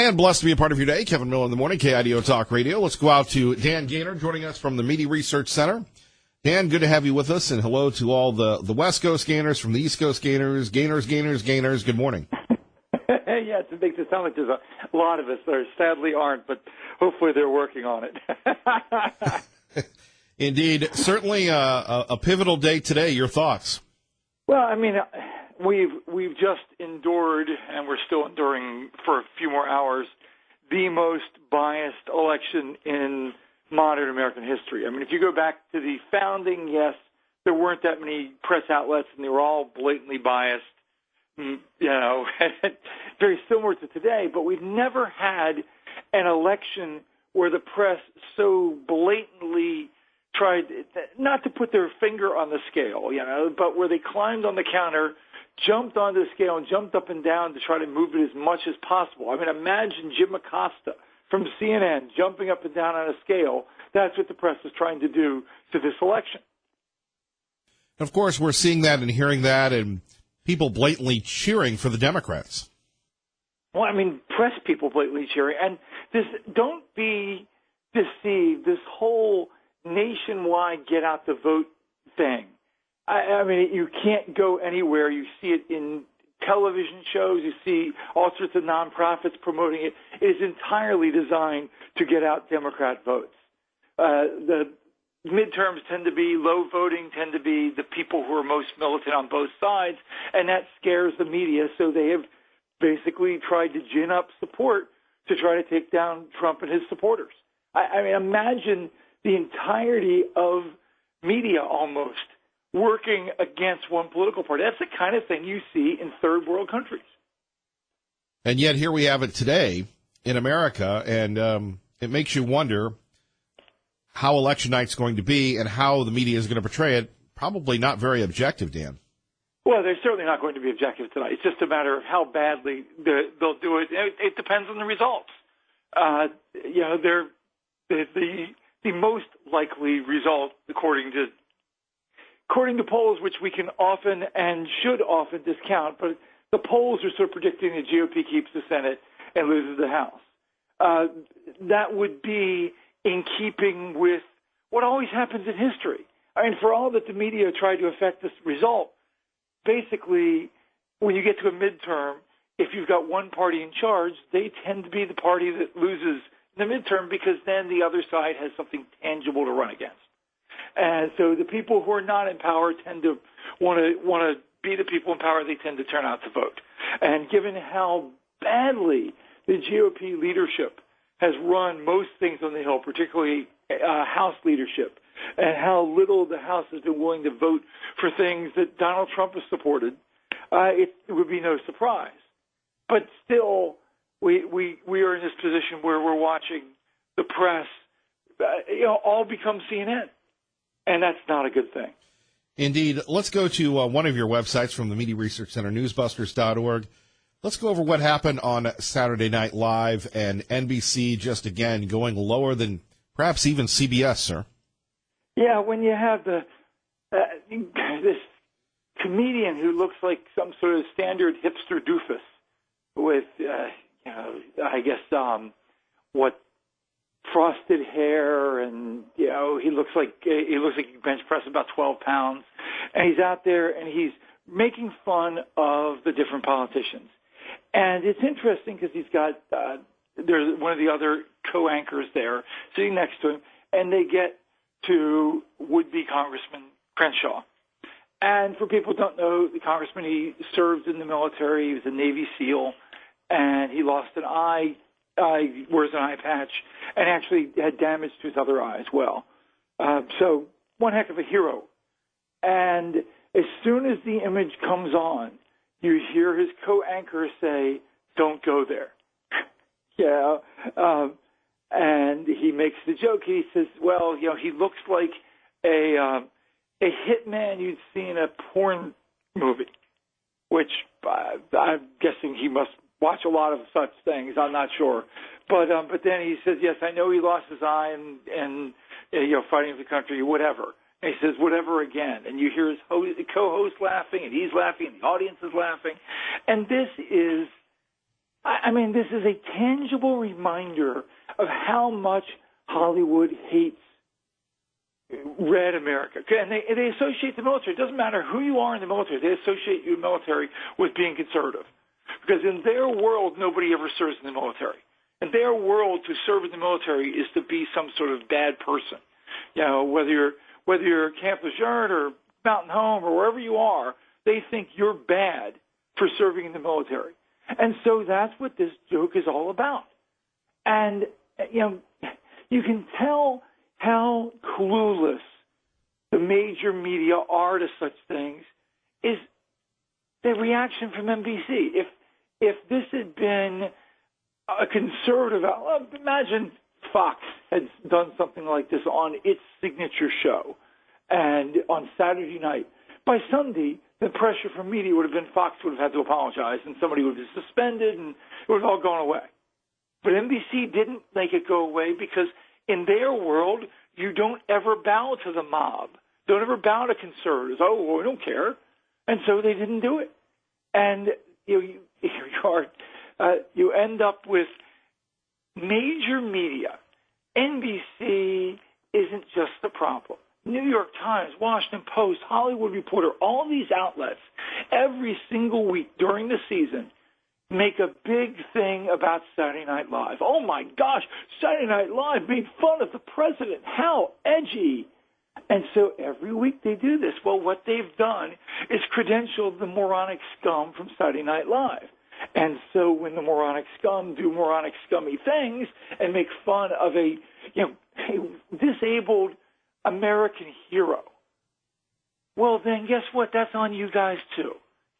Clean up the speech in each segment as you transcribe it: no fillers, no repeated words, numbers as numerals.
And blessed to be a part of your day. Kevin Miller in the morning, KIDO Talk Radio. Let's go out to Dan Gaynor joining us from the Media Research Center. Dan, good to have you with us, and hello to all the West Coast Gaynors from the East Coast Gaynors. Gaynors. Good morning. Yeah, it makes it sound like there's a lot of us. There sadly aren't, but hopefully they're working on it. Indeed. Certainly a pivotal day today. Your thoughts? Well, I mean, we've just endured, and we're still enduring for a few more hours, the most biased election in modern American history. I mean, if you go back to the founding, yes, there weren't that many press outlets, and they were all blatantly biased. Very similar to today, but we've never had an election where the press so blatantly tried not to put their finger on the scale, but where they climbed on the counter, jumped onto the scale, and jumped up and down to try to move it as much as possible. I mean, imagine Jim Acosta from CNN jumping up and down on a scale. That's what the press is trying to do to this election. Of course, we're seeing that and hearing that, and people blatantly cheering for the Democrats. Well, I mean, press people blatantly cheering. And don't be deceived. This whole nationwide get out the vote thing. I mean, you can't go anywhere. You see it in television shows. You see all sorts of nonprofits promoting it. It is entirely designed to get out Democrat votes. The midterms tend to be low voting, tend to be the people who are most militant on both sides, and that scares the media. So they have basically tried to gin up support to try to take down Trump and his supporters. I mean, imagine the entirety of media almost working against one political party. That's the kind of thing you see in third world countries. And yet here we have it today in America, and it makes you wonder how election night's going to be and how the media is going to portray it. Probably not very objective, Dan. Well, they're certainly not going to be objective tonight. It's just a matter of how badly they'll do it. It depends on the results. They're the most likely result, according to polls, which we can often and should often discount, but the polls are sort of predicting the GOP keeps the Senate and loses the House. That would be in keeping with what always happens in history. I mean, for all that the media tried to affect this result, basically, when you get to a midterm, if you've got one party in charge, they tend to be the party that loses the midterm because then the other side has something tangible to run against. And so the people who are not in power tend to want to be the people in power. They tend to turn out to vote. And given how badly the GOP leadership has run most things on the Hill, particularly House leadership, and how little the House has been willing to vote for things that Donald Trump has supported, it would be no surprise. But still, we are in this position where we're watching the press, all become CNN, and that's not a good thing. Indeed. Let's go to one of your websites from the Media Research Center, newsbusters.org. Let's go over what happened on Saturday Night Live and NBC just again going lower than perhaps even CBS, sir. Yeah, when you have this comedian who looks like some sort of standard hipster doofus with, what frosted hair, and he looks like he can bench press about 12 pounds, and he's out there and he's making fun of the different politicians. And it's interesting because he's got there's one of the other co-anchors there sitting next to him, and they get to would-be Congressman Crenshaw. And for people who don't know, the congressman, he served in the military. He was a Navy SEAL, and he lost an eye, wears an eye patch, and actually had damage to his other eye as well. So one heck of a hero. And as soon as the image comes on, you hear his co-anchor say, "Don't go there." And he makes the joke. He says, well, he looks like a hitman you'd see in a porn movie, which I'm guessing he must watch a lot of such things. I'm not sure. But then he says, yes, I know he lost his eye and fighting for the country, whatever. And he says, whatever again. And you hear his co-host laughing, and he's laughing, and the audience is laughing. And this is I mean, this is a tangible reminder of how much Hollywood hates red America. And they associate the military. It doesn't matter who you are in the military. They associate you in the military with being conservative. Because in their world, nobody ever serves in the military. In their world, to serve in the military is to be some sort of bad person. You know, whether you're Camp Lejeune or Mountain Home or wherever you are, they think you're bad for serving in the military. And so that's what this joke is all about. And, you know, you can tell how clueless the major media are to such things is the reaction from NBC. If this had been a conservative outlet, imagine Fox had done something like this on its signature show and on Saturday night. By Sunday, the pressure from media would have been Fox would have had to apologize and somebody would have been suspended and it would have all gone away. But NBC didn't make it go away because in their world, you don't ever bow to the mob. Don't ever bow to conservatives. Oh, well, we don't care. And so they didn't do it. And you end up with major media. NBC isn't just the problem. New York Times, Washington Post, Hollywood Reporter, all these outlets, every single week during the season, make a big thing about Saturday Night Live. Oh, my gosh, Saturday Night Live made fun of the president. How edgy. And so every week they do this. Well, what they've done is credentialed the moronic scum from Saturday Night Live. And so when the moronic scum do moronic, scummy things and make fun of a disabled American hero, well, then guess what? That's on you guys, too.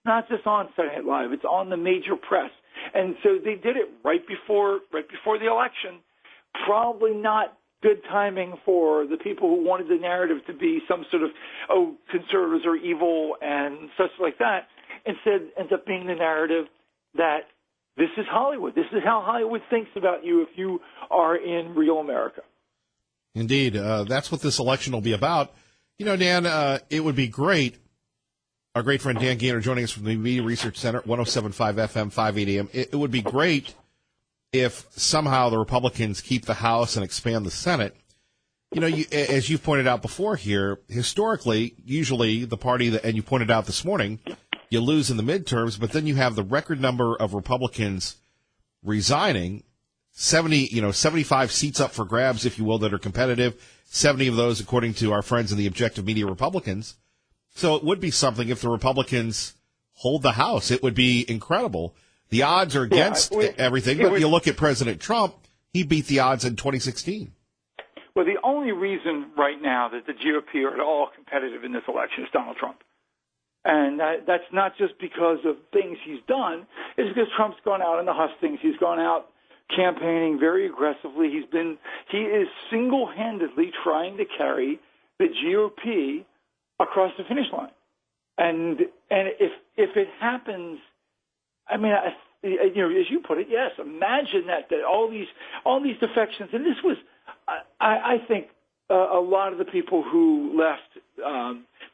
Not just on Saturday Night Live. It's on the major press. And so they did it right before the election. Probably not good timing for the people who wanted the narrative to be some sort of, conservatives are evil and such like that. Instead, ends up being the narrative that this is Hollywood. This is how Hollywood thinks about you if you are in real America. Indeed. That's what this election will be about. You know, Dan, it would be great. Our great friend Dan Gaynor joining us from the Media Research Center, 107.5 FM, 580 AM. It would be great if somehow the Republicans keep the House and expand the Senate. You know, as you've pointed out before here, historically, usually the party that, and you pointed out this morning, you lose in the midterms, but then you have the record number of Republicans resigning, 75 seats up for grabs, if you will, that are competitive, 70 of those, according to our friends in the Objective Media Republicans. So it would be something if the Republicans hold the House. It would be incredible. The odds are against everything, but you look at President Trump, he beat the odds in 2016. Well, the only reason right now that the GOP are at all competitive in this election is Donald Trump. And that's not just because of things he's done. It's because Trump's gone out in the hustings. He's gone out campaigning very aggressively. He is single-handedly trying to carry the GOP across the finish line. And if it happens, I mean, as you put it, yes. Imagine that all these defections, and this was, I think, a lot of the people who left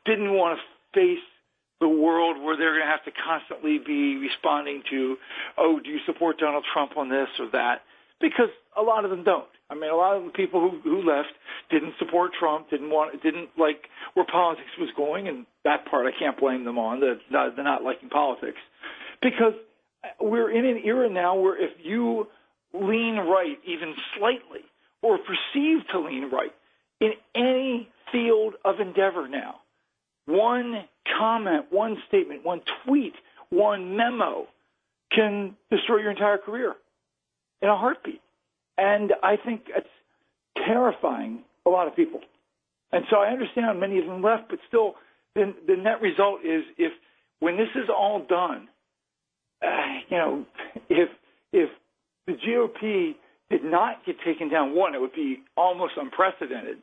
didn't want to face the world where they're going to have to constantly be responding to, do you support Donald Trump on this or that? Because a lot of them don't. I mean, a lot of the people who left didn't support Trump, didn't like where politics was going, and that part I can't blame them on. They're not liking politics. Because we're in an era now where if you lean right even slightly or perceive to lean right in any field of endeavor now, one comment, one statement, one tweet, one memo can destroy your entire career in a heartbeat. And I think it's terrifying a lot of people. And so I understand many of them left, but still the net result is when this is all done, if the GOP did not get taken down, one, it would be almost unprecedented.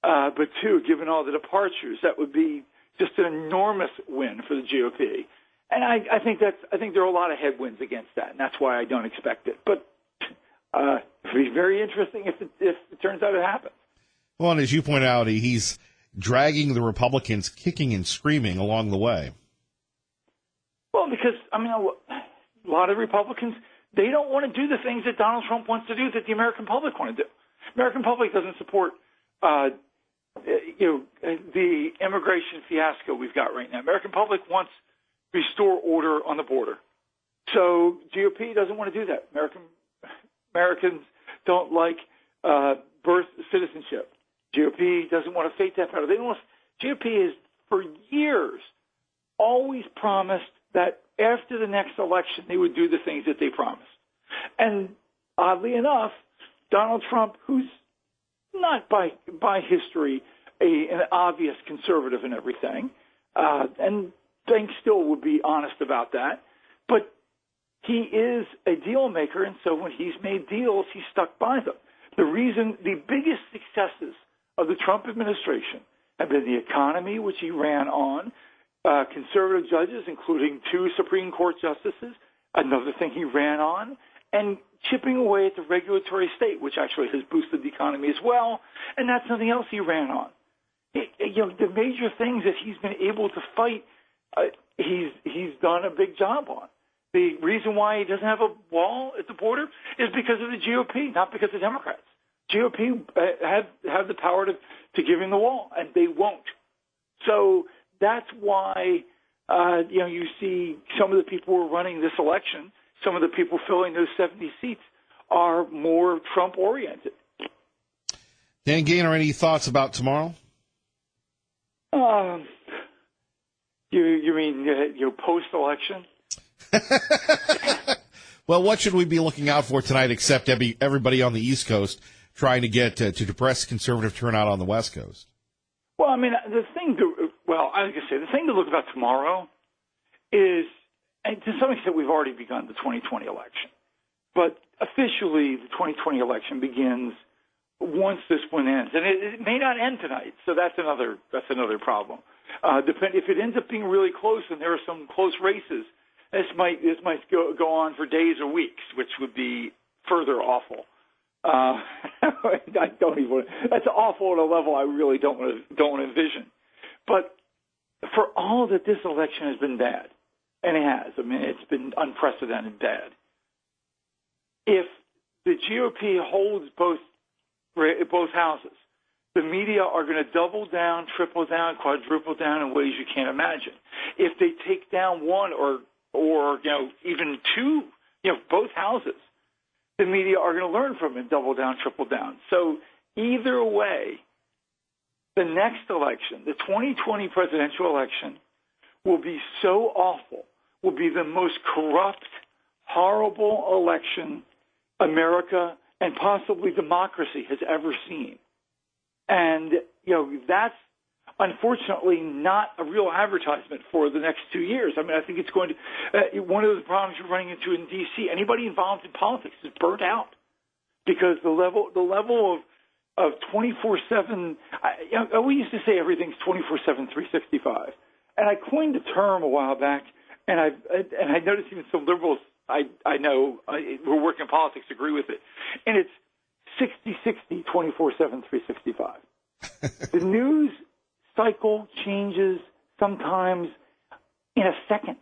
But two, given all the departures, that would be just an enormous win for the GOP. And I think there are a lot of headwinds against that, and that's why I don't expect it. But it'd be very interesting if it turns out it happens. Well, and as you point out, he's dragging the Republicans kicking and screaming along the way. Well, because, I mean, a lot of Republicans They don't want to do the things that Donald Trump wants to do that the American public want to do. American public doesn't support, the immigration fiasco we've got right now. American public wants to restore order on the border. So GOP doesn't want to do that. Americans don't like birth citizenship. GOP doesn't want to fight that battle. GOP has, for years, always promised that after the next election they would do the things that they promised. And oddly enough, Donald Trump, who's not by history an obvious conservative in everything, and things still would be honest about that, but he is a deal maker, and so when he's made deals, he's stuck by them. The biggest successes of the Trump administration have been the economy, which he ran on, conservative judges, including 2 Supreme Court justices, another thing he ran on, and chipping away at the regulatory state, which actually has boosted the economy as well, and that's something else he ran on. The major things that he's been able to fight, he's done a big job on. The reason why he doesn't have a wall at the border is because of the GOP, not because of Democrats. GOP have the power to give him the wall, and they won't. So that's why you see some of the people who are running this election, some of the people filling those 70 seats are more Trump-oriented. Dan Gaynor, any thoughts about tomorrow? You mean post-election? Well, what should we be looking out for tonight except everybody on the East Coast trying to get to depress conservative turnout on the West Coast? Well, I mean, the thing to look about tomorrow is, and to some extent we've already begun the 2020 election, but officially the 2020 election begins once this one ends, and it may not end tonight, so that's another problem. If it ends up being really close and there are some close races, this might go on for days or weeks, which would be further awful. That's awful at a level I really don't want to envision. But for all that this election has been bad, and it has, I mean, it's been unprecedented bad. If the GOP holds both houses, the media are going to double down, triple down, quadruple down in ways you can't imagine. If they take down one or even two, both houses, the media are going to learn from it, double down, triple down. So either way, the next election, the 2020 presidential election, will be so awful, will be the most corrupt, horrible election America and possibly democracy has ever seen. And, that's unfortunately not a real advertisement for the next 2 years. I mean, I think it's going to one of the problems you're running into in D.C., anybody involved in politics is burnt out because the level of 24/7, we used to say everything's 24/7, 365. And I coined a term a while back, and I noticed even some liberals I know who work in politics agree with it. And it's 60/60, 24/7, 365. The news cycle changes sometimes in a second.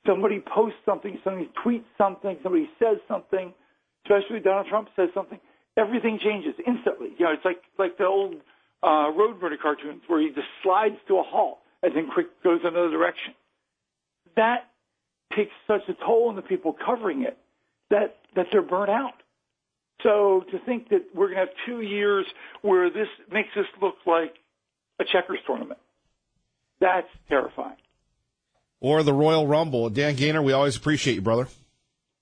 Somebody posts something, somebody tweets something, somebody says something, especially Donald Trump says something. Everything changes instantly. It's like the old Roadrunner cartoons where he just slides to a halt and then quick goes another direction. That takes such a toll on the people covering it that they're burnt out. So to think that we're going to have 2 years where this makes us look like a checkers tournament, that's terrifying. Or the Royal Rumble. Dan Gaynor, we always appreciate you, brother.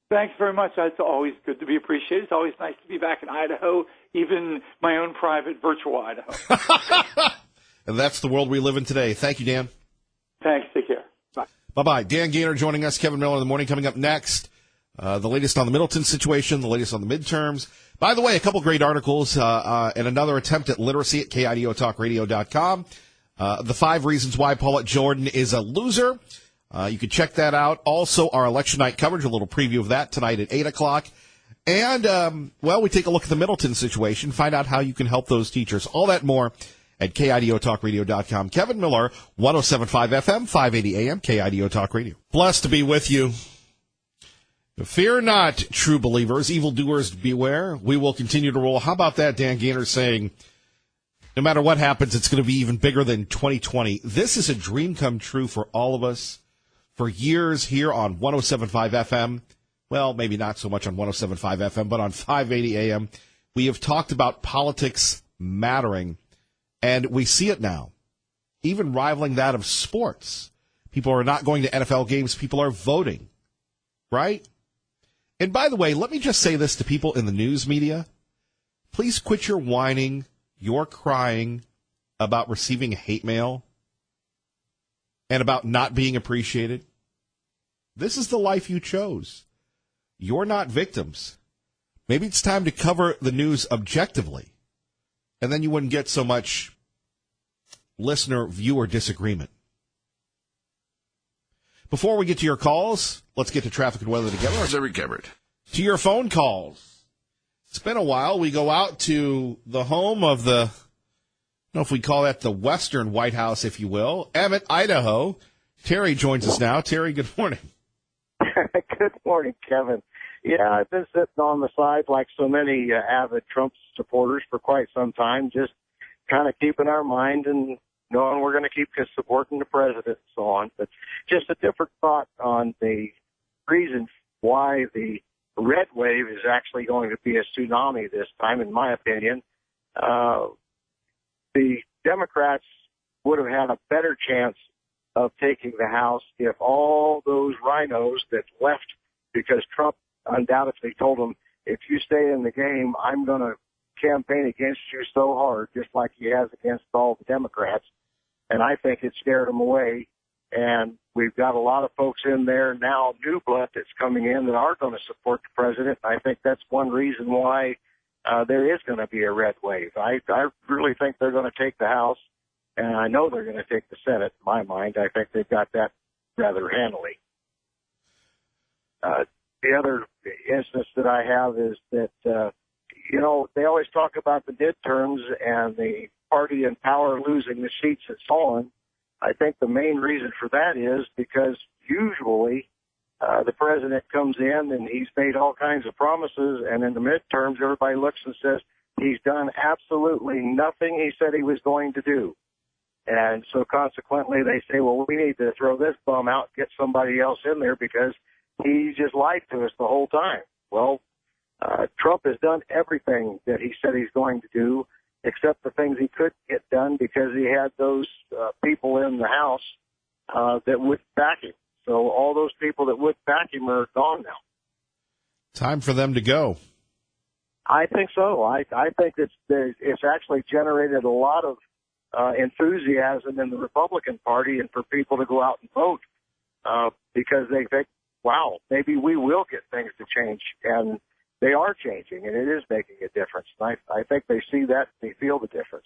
Thanks very much. It's always good to be appreciated. It's always nice to be back in Idaho, even my own private virtual Idaho. And that's the world we live in today. Thank you, Dan. Thanks. Take care. Bye. Bye-bye. Dan Gaynor joining us. Kevin Miller in the morning. Coming up next, the latest on the Middleton situation, the latest on the midterms. By the way, a couple great articles and another attempt at literacy at KIDOTalkRadio.com. The 5 reasons why Paulette Jordan is a loser. You can check that out. Also, our election night coverage, a little preview of that tonight at 8 o'clock. And, we take a look at the Middleton situation, find out how you can help those teachers. All that more at KIDOTalkRadio.com. Kevin Miller, 107.5 FM, 580 AM, KIDO Talk Radio. Blessed to be with you. Fear not, true believers, evildoers beware. We will continue to roll. How about that, Dan Gaynor saying, no matter what happens, it's going to be even bigger than 2020. This is a dream come true for all of us. For years here on 107.5 FM, well, maybe not so much on 107.5 FM, but on 580 AM, we have talked about politics mattering, and we see it now, even rivaling that of sports. People are not going to NFL games. People are voting, right? And by the way, let me just say this to people in the news media. Please quit your whining, your crying about receiving hate mail and about not being appreciated. This is the life you chose. You're not victims. Maybe it's time to cover the news objectively, and then you wouldn't get so much listener-viewer disagreement. Before we get to your calls, let's get to traffic and weather together. How's every Gabbard? To your phone calls. It's been a while. We go out to the home of the, I don't know if we call that the Western White House, if you will, Emmett, Idaho. Terry joins us now. Terry, good morning. Good morning, Kevin. Yeah, I've been sitting on the side like so many avid Trump supporters for quite some time, just kind of keeping our mind and knowing we're going to keep supporting the president and so on. But just a different thought on the reason why the red wave is actually going to be a tsunami this time, in my opinion. The Democrats would have had a better chance of taking the House if all those rhinos that left, because Trump undoubtedly told them, if you stay in the game, I'm going to campaign against you so hard, just like he has against all the Democrats. And I think it scared them away. And we've got a lot of folks in there now, new blood that's coming in that are going to support the president. I think that's one reason why there is going to be a red wave. I really think they're going to take the House, and I know they're going to take the Senate. In my mind, I think they've got that rather handily. The other instance that I have is that, they always talk about the midterms and the party in power losing the seats and so on. I think the main reason for that is because usually the president comes in and he's made all kinds of promises, and in the midterms everybody looks and says he's done absolutely nothing he said he was going to do. And so consequently they say, well, we need to throw this bum out, get somebody else in there because he just lied to us the whole time. Well, Trump has done everything that he said he's going to do, except the things he couldn't get done because he had those people in the House that would back him. So all those people that would back him are gone now. Time for them to go. I think so. I think it's actually generated a lot of enthusiasm in the Republican Party and for people to go out and vote because they think, wow, maybe we will get things to change. And they are changing, and it is making a difference. And I think they see that, they feel the difference.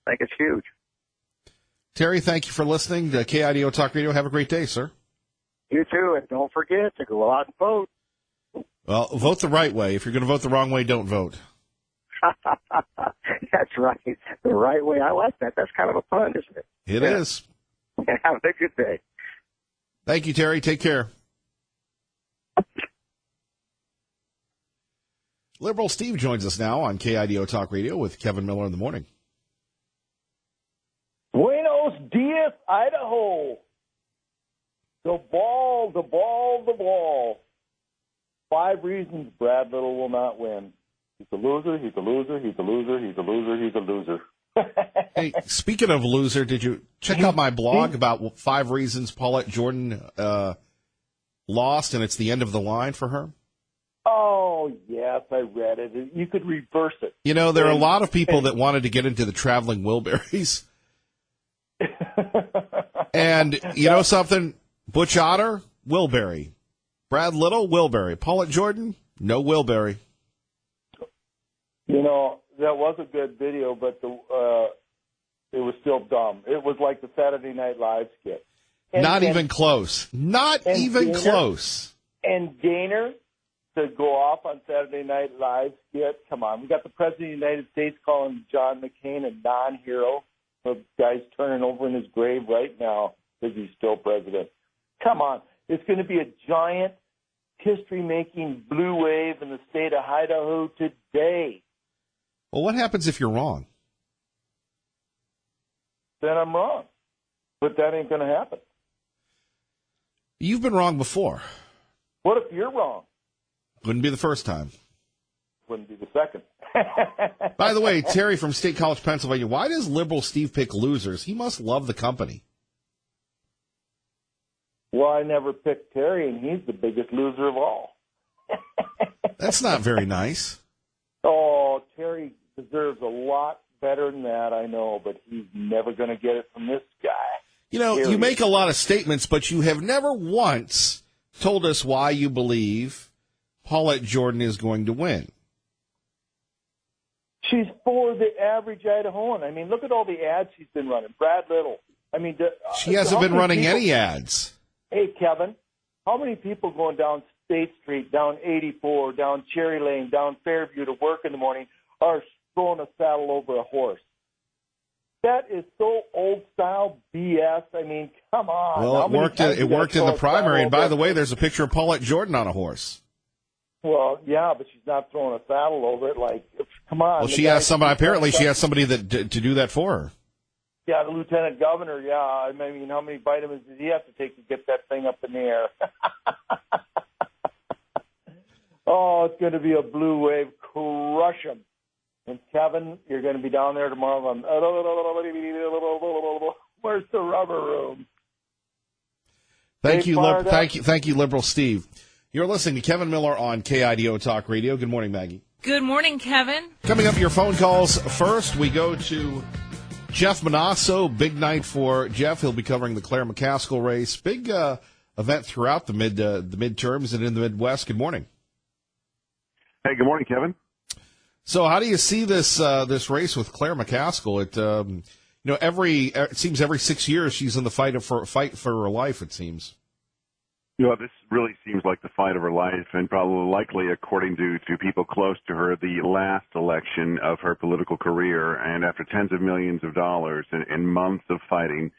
I think it's huge. Terry, thank you for listening to KIDO Talk Radio. Have a great day, sir. You too, and don't forget to go out and vote. Well, vote the right way. If you're going to vote the wrong way, don't vote. That's right. The right way. I like that. That's kind of a pun, isn't it? It is. Have a good day. Thank you, Terry. Take care. Liberal Steve joins us now on KIDO Talk Radio with Kevin Miller in the morning. Buenos dias, Idaho. The ball, the ball, the ball. 5 reasons Brad Little will not win. He's a loser, he's a loser, he's a loser, he's a loser, he's a loser. Hey, speaking of loser, did you check out my blog about 5 reasons Paulette Jordan lost, and it's the end of the line for her? Oh, yes, I read it. You could reverse it. You know, there are a lot of people that wanted to get into the traveling Wilburys. And you know something? Butch Otter, Wilbury. Brad Little, Wilbury. Paulette Jordan, no Wilbury. You know, that was a good video, but it was still dumb. It was like the Saturday Night Live skit. Not even close. Not even close. And Gaynor to go off on Saturday Night Live skit. Come on. We got the President of the United States calling John McCain a non-hero. The guy's turning over in his grave right now because he's still president. Come on. It's going to be a giant history-making blue wave in the state of Idaho today. Well, what happens if you're wrong? Then I'm wrong. But that ain't going to happen. You've been wrong before. What if you're wrong? Wouldn't be the first time. Wouldn't be the second. By the way, Terry from State College, Pennsylvania, why does liberal Steve pick losers? He must love the company. Well, I never picked Terry, and he's the biggest loser of all. That's not very nice. Oh, Terry deserves a lot better than that, I know, but he's never going to get it from this guy. You know, you make a lot of statements, but you have never once told us why you believe Paulette Jordan is going to win. She's for the average Idahoan. I mean, look at all the ads she's been running. Brad Little. I mean, she hasn't been running any ads. Hey, Kevin, how many people going down State Street, down 84, down Cherry Lane, down Fairview to work in the morning are throwing a saddle over a horse? That is so old-style BS. I mean, come on. Well, it worked in the primary. And by the way, there's a picture of Paulette Jordan on a horse. Well, yeah, but she's not throwing a saddle over it. Like, come on. Well, she has somebody. Apparently, she has somebody that to do that for her. Yeah, the lieutenant governor. Yeah, I mean, how many vitamins does he have to take to get that thing up in the air? Oh, it's going to be a blue wave. Crush them. And Kevin, you're going to be down there tomorrow. Where's the rubber room? Thank you, Liberal Steve. You're listening to Kevin Miller on KIDO Talk Radio. Good morning, Maggie. Good morning, Kevin. Coming up, your phone calls first. We go to Jeff Manasso. Big night for Jeff. He'll be covering the Claire McCaskill race. Big event throughout the midterms and in the Midwest. Good morning. Hey, good morning, Kevin. So, how do you see this race with Claire McCaskill? It seems every 6 years she's in the fight for her life. It seems. You know, this really seems like the fight of her life, and probably likely, according to people close to her, the last election of her political career. And after tens of millions of dollars and months of fighting,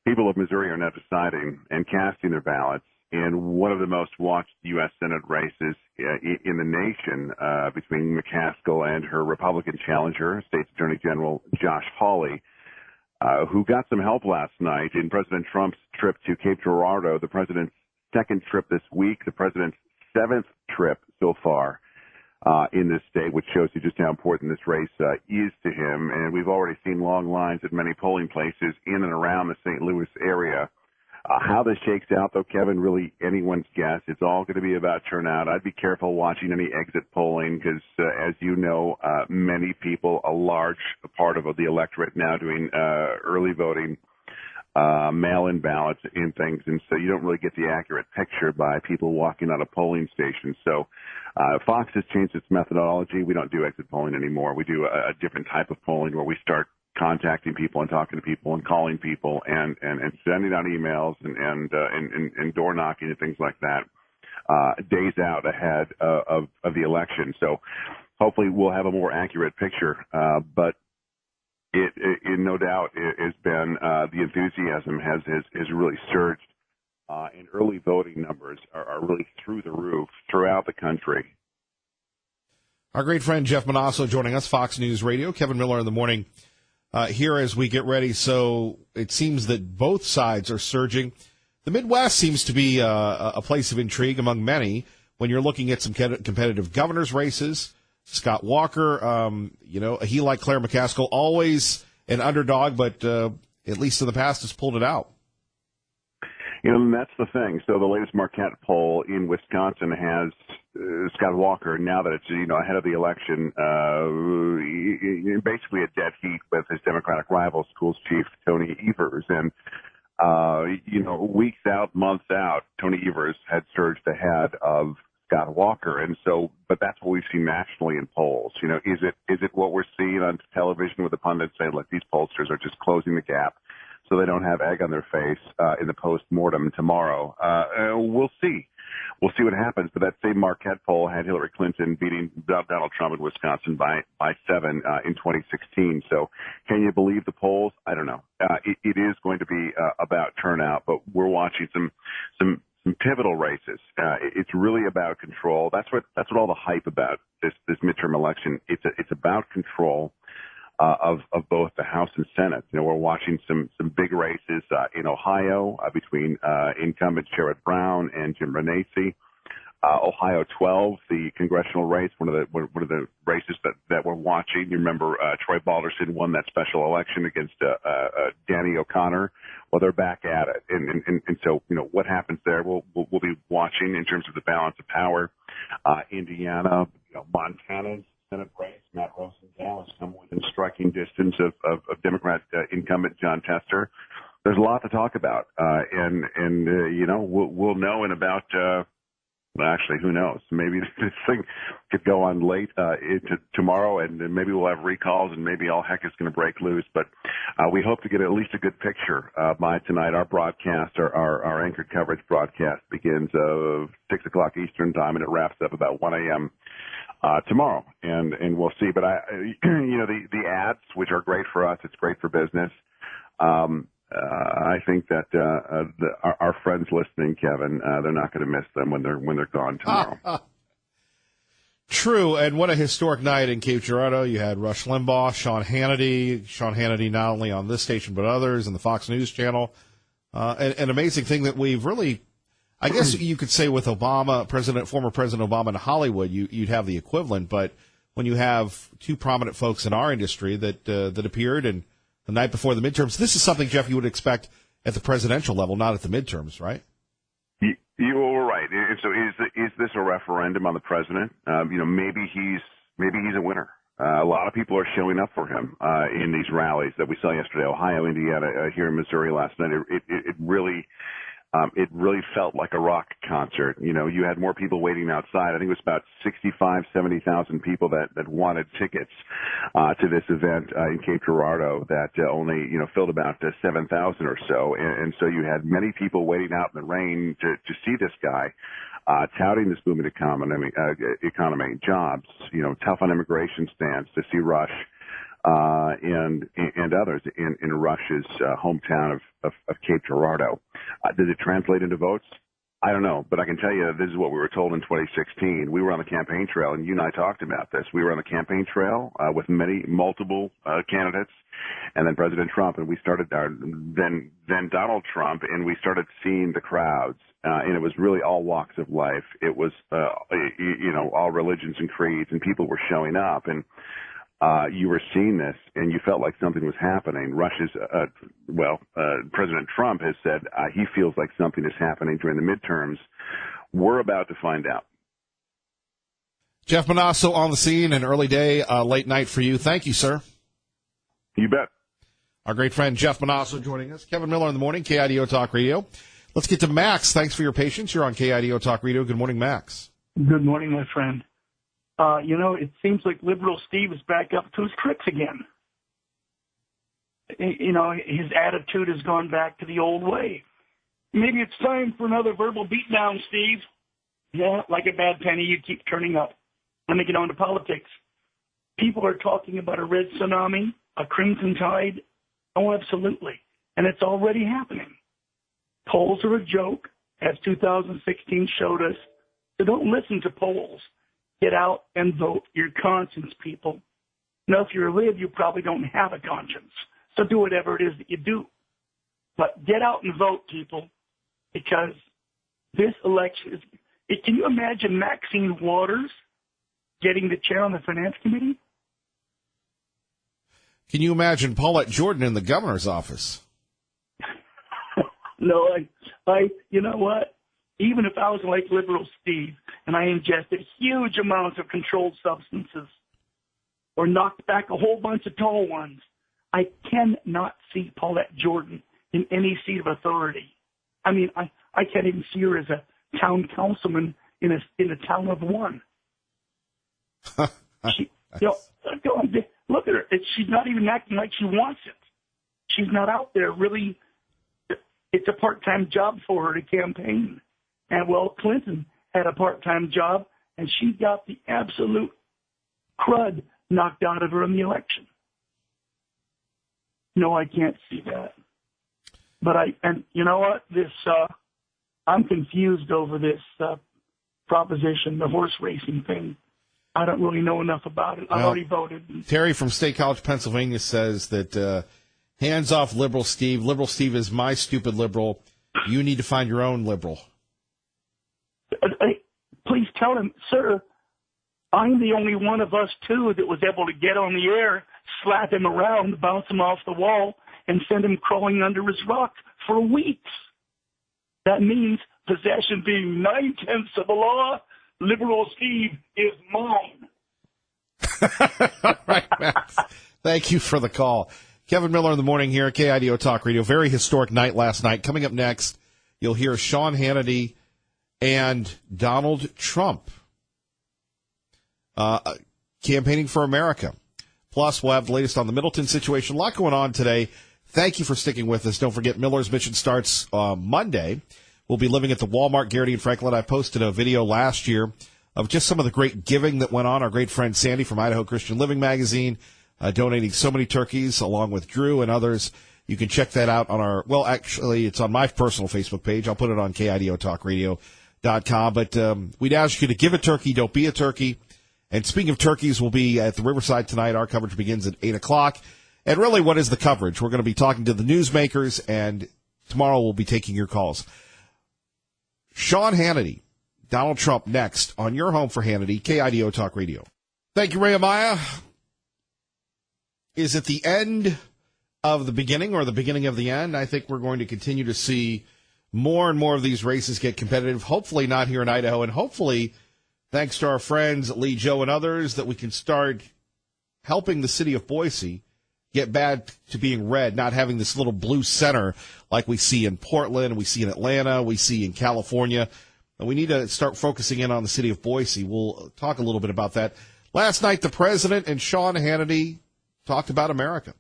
people of Missouri are now deciding and casting their ballots in one of the most watched U.S. Senate races in the nation between McCaskill and her Republican challenger, State Attorney General Josh Hawley, who got some help last night in President Trump's trip to Cape Girardeau, the president's second trip this week, the president's seventh trip so far in this state, which shows you just how important this race is to him. And we've already seen long lines at many polling places in and around the St. Louis area. How this shakes out, though, Kevin, really anyone's guess. It's all going to be about turnout. I'd be careful watching any exit polling because, as you know, many people, a large part of the electorate now doing early voting, mail-in ballots and things, and so you don't really get the accurate picture by people walking out of polling stations. So Fox has changed its methodology. We don't do exit polling anymore. We do a different type of polling where we start contacting people and talking to people and calling people and sending out emails and door knocking and things like that days out ahead of the election. So hopefully we'll have a more accurate picture. But it no doubt has been the enthusiasm has really surged, and early voting numbers are really through the roof throughout the country. Our great friend Jeff Manasso joining us, Fox News Radio. Kevin Miller in the morning. Here as we get ready, so it seems that both sides are surging. The Midwest seems to be a place of intrigue among many when you're looking at some competitive governor's races. Scott Walker, he, like Claire McCaskill, always an underdog, but at least in the past has pulled it out. You know, and that's the thing. So the latest Marquette poll in Wisconsin has Scott Walker, now that it's, ahead of the election, basically a dead heat with his Democratic rival, schools chief Tony Evers. And, weeks out, months out, Tony Evers had surged ahead of Scott Walker. And so, but that's what we've seen nationally in polls. Is it what we're seeing on television with the pundits saying, look, these pollsters are just closing the gap so they don't have egg on their face in the post-mortem tomorrow? We'll see. We'll see what happens. But that same Marquette poll had Hillary Clinton beating Donald Trump in Wisconsin by 7 in 2016. So can you believe the polls? I don't know. It is going to be about turnout, but we're watching some some pivotal races. It's really about control. That's what all the hype about this midterm election. It's about control of both the House and Senate. You know, we're watching some big races in Ohio between incumbent Sherrod Brown and Jim Renacci. Ohio 12, the congressional race, one of the races that we're watching. You remember Troy Balderson won that special election against Danny O'Connor. Well, they're back at it, and so what happens there, we'll be watching in terms of the balance of power. Indiana, Montana's Senate race, Matt Rosenthal is somewhat in striking distance of Democrat incumbent John Tester. There's a lot to talk about, and we'll know in about. Actually, who knows? Maybe this thing could go on late into tomorrow, and maybe we'll have recalls, and maybe all heck is going to break loose. But we hope to get at least a good picture by tonight. Our broadcast, our anchored coverage broadcast, begins 6 o'clock Eastern time, and it wraps up about 1 a.m. Tomorrow, and we'll see. But the ads, which are great for us, it's great for business. I think that our friends listening, Kevin, they're not going to miss them when they're gone tomorrow. True, and what a historic night in Cape Girardeau. You had Rush Limbaugh, Sean Hannity not only on this station but others, and the Fox News Channel. An amazing thing that we've really, I guess you could say with Obama, former President Obama in Hollywood, you'd have the equivalent. But when you have two prominent folks in our industry that appeared and the night before the midterms, this is something, Jeff, you would expect at the presidential level, not at the midterms, right? You were right. So is this a referendum on the president? Maybe he's a winner. A lot of people are showing up for him in these rallies that we saw yesterday, Ohio, Indiana, here in Missouri last night. It really felt like a rock concert. You had more people waiting outside. I think it was about 70,000 people that wanted tickets to this event in Cape Girardeau that only filled about 7,000 or so. And so you had many people waiting out in the rain to see this guy touting this booming economy, jobs, tough on immigration stance, to see Rush and others in Rush's hometown of Cape Girardeau. Did it translate into votes? I don't know, but I can tell you this is what we were told in 2016. We were on the campaign trail, and you and I talked about this. We were on the campaign trail with multiple candidates, and then President Trump, and we started then Donald Trump, and we started seeing the crowds, and it was really all walks of life. It was all religions and creeds, and people were showing up, and you were seeing this, and you felt like something was happening. President Trump has said he feels like something is happening during the midterms. We're about to find out. Jeff Monosso on the scene, an early day, late night for you. Thank you, sir. You bet. Our great friend Jeff Monosso joining us. Kevin Miller in the morning, KIDO Talk Radio. Let's get to Max. Thanks for your patience. You're on KIDO Talk Radio. Good morning, Max. Good morning, my friend. It seems like liberal Steve is back up to his tricks again. His attitude has gone back to the old way. Maybe it's time for another verbal beatdown, Steve. Yeah, like a bad penny, you keep turning up. Let me get on to politics. People are talking about a red tsunami, a crimson tide. Oh, absolutely. And it's already happening. Polls are a joke, as 2016 showed us. So don't listen to polls. Get out and vote your conscience, people. Now, if you're a lib, you probably don't have a conscience. So do whatever it is that you do. But get out and vote, people, because this election is... Can you imagine Maxine Waters getting the chair on the Finance Committee? Can you imagine Paulette Jordan in the governor's office? No, you know what? Even if I was like liberal Steve and I ingested huge amounts of controlled substances or knocked back a whole bunch of tall ones, I cannot see Paulette Jordan in any seat of authority. I mean, I can't even see her as a town councilman in a town of one. Look at her. She's not even acting like she wants it. She's not out there really. It's a part-time job for her to campaign. And, Clinton had a part-time job, and she got the absolute crud knocked out of her in the election. No, I can't see that. But and you know what? I'm confused over this proposition, the horse racing thing. I don't really know enough about it. I've already voted. Terry from State College, Pennsylvania says that hands off Liberal Steve. Liberal Steve is my stupid liberal. You need to find your own liberal. Please tell him, sir, I'm the only one of us two that was able to get on the air, slap him around, bounce him off the wall, and send him crawling under his rock for weeks. That means possession being 9/10 of the law. Liberal Steve is mine. All right, Max. Thank you for the call. Kevin Miller in the morning here at KIDO Talk Radio. Very historic night last night. Coming up next, you'll hear Sean Hannity and Donald Trump campaigning for America. Plus, we'll have the latest on the Middleton situation. A lot going on today. Thank you for sticking with us. Don't forget, Miller's Mission starts Monday. We'll be living at the Walmart, Garrity and Franklin. I posted a video last year of just some of the great giving that went on. Our great friend Sandy from Idaho Christian Living Magazine donating so many turkeys, along with Drew and others. You can check that out on our, well, actually, it's on my personal Facebook page. I'll put it on KIDOTalkRadio.com. But we'd ask you to give a turkey, don't be a turkey. And speaking of turkeys, we'll be at the Riverside tonight. Our coverage begins at 8 o'clock. And really, what is the coverage? We're going to be talking to the newsmakers, and tomorrow we'll be taking your calls. Sean Hannity, Donald Trump next on your home for Hannity, KIDO Talk Radio. Thank you, Ray Amaya. Is it the end of the beginning or the beginning of the end? I think we're going to continue to see more and more of these races get competitive, hopefully not here in Idaho, and hopefully, thanks to our friends Lee, Joe, and others, that we can start helping the city of Boise get back to being red, not having this little blue center like we see in Portland, we see in Atlanta, we see in California. And we need to start focusing in on the city of Boise. We'll talk a little bit about that. Last night, the president and Sean Hannity talked about America.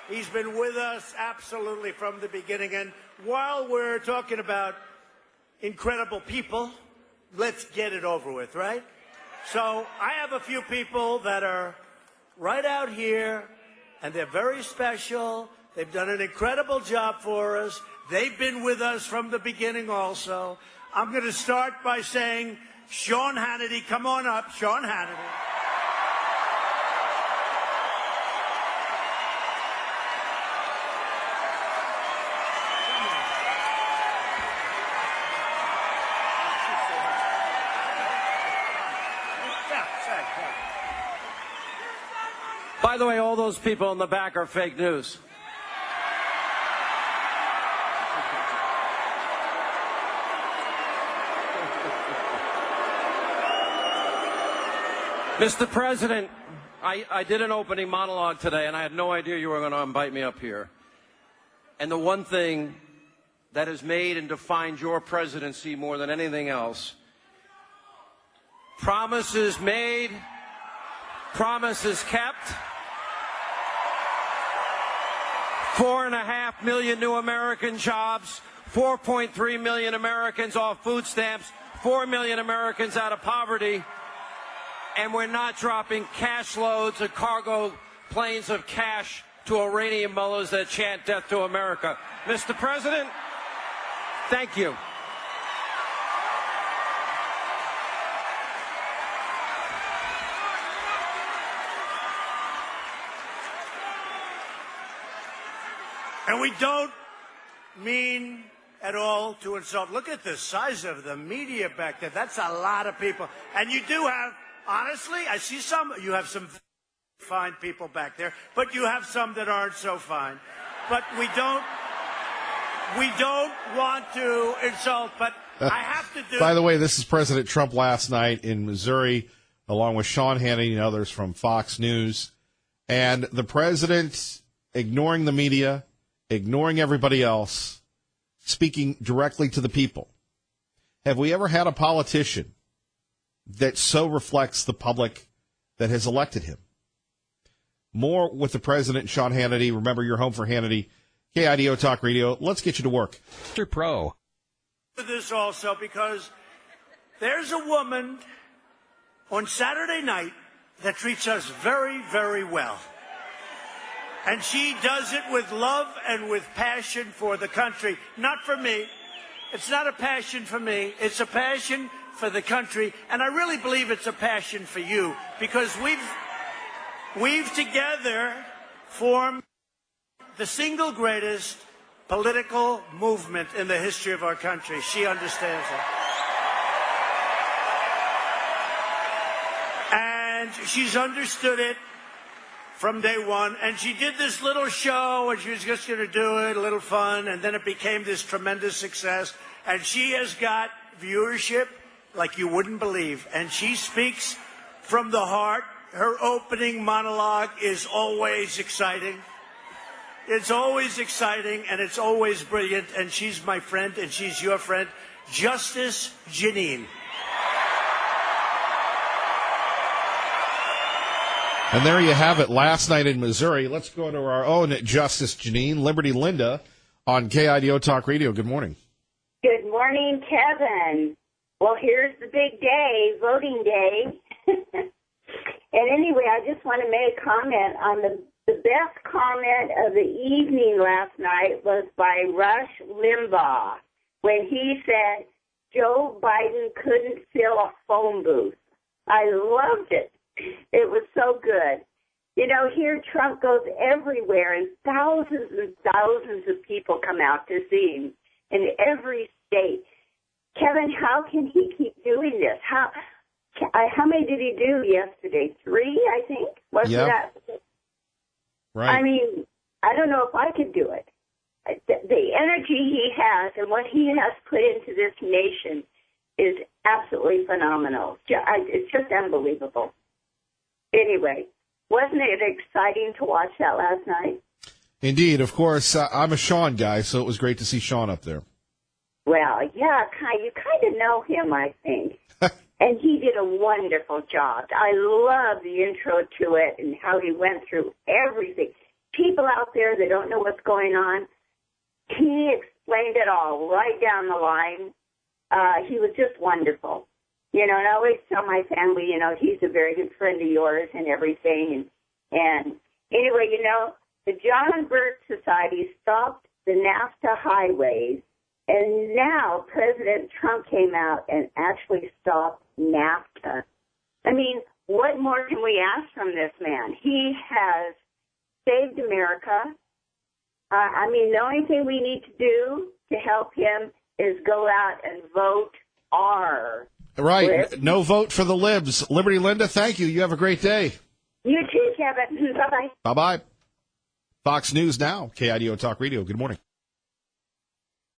He's been with us absolutely from the beginning. And while we're talking about incredible people, let's get it over with, right? So I have a few people that are right out here, and they're very special. They've done an incredible job for us. They've been with us from the beginning also. I'm going to start by saying, Sean Hannity, come on up, Sean Hannity. By the way, all those people in the back are fake news. Mr. President, I did an opening monologue today, and I had no idea you were going to invite me up here. And the one thing that has made and defined your presidency more than anything else, promises made, promises kept. 4.5 million new American jobs, 4.3 million Americans off food stamps, 4 million Americans out of poverty, and we're not dropping cash loads of cargo planes of cash to Iranian mullahs that chant death to America. Mr. President, thank you. And we don't mean at all to insult. Look at the size of the media back there. That's a lot of people. And you do have, honestly, I see some, you have some fine people back there, but you have some that aren't so fine. But we don't want to insult, but I have to do. By the way, this is President Trump last night in Missouri, along with Sean Hannity and others from Fox News. And the president ignoring the media, ignoring everybody else, speaking directly to the people. Have we ever had a politician that so reflects the public that has elected him? More with the president, Sean Hannity. Remember, you're home for Hannity. KIDO Talk Radio. Let's get you to work. Mr. Pro. This also because there's a woman on Saturday night that treats us very, very well. And she does it with love and with passion for the country. Not for me, It's not a passion for me. It's a passion for the country, and I really believe it's a passion for you, because we've together formed the single greatest political movement in the history of our country. She understands that. And she's understood it from day one. And she did this little show, and she was just going to do it, a little fun, and then it became this tremendous success. And she has got viewership like you wouldn't believe. And she speaks from the heart. Her opening monologue is always exciting. It's always exciting, and it's always brilliant. And she's my friend, and she's your friend, Justice Jeanine. And there you have it, last night in Missouri. Let's go to our own Justice Jeanine, Liberty Linda, on KIDO Talk Radio. Good morning. Good morning, Kevin. Well, here's the big day, voting day. And anyway, I just want to make a comment on the best comment of the evening last night was by Rush Limbaugh when he said Joe Biden couldn't fill a phone booth. I loved it. It was so good. You know, here Trump goes everywhere, and thousands of people come out to see him in every state. Kevin, how can he keep doing this? How many did he do yesterday? 3, I think? Wasn't that? Right. I mean, I don't know if I could do it. The energy he has and what he has put into this nation is absolutely phenomenal. It's just unbelievable. Anyway, wasn't it exciting to watch that last night? Indeed. Of course, I'm a Sean guy, so it was great to see Sean up there. Well, yeah, you kind of know him, I think. And he did a wonderful job. I love the intro to it and how he went through everything. People out there that don't know what's going on, he explained it all right down the line. He was just wonderful. You know, and I always tell my family, you know, he's a very good friend of yours and everything. And anyway, you know, the John Birch Society stopped the NAFTA highways, and now President Trump came out and actually stopped NAFTA. I mean, what more can we ask from this man? He has saved America. I mean, the only thing we need to do to help him is go out and vote R. Right. No vote for the libs. Liberty Linda, thank you. You have a great day. You too, Kevin. Bye-bye. Bye-bye. Fox News Now, KIDO Talk Radio. Good morning.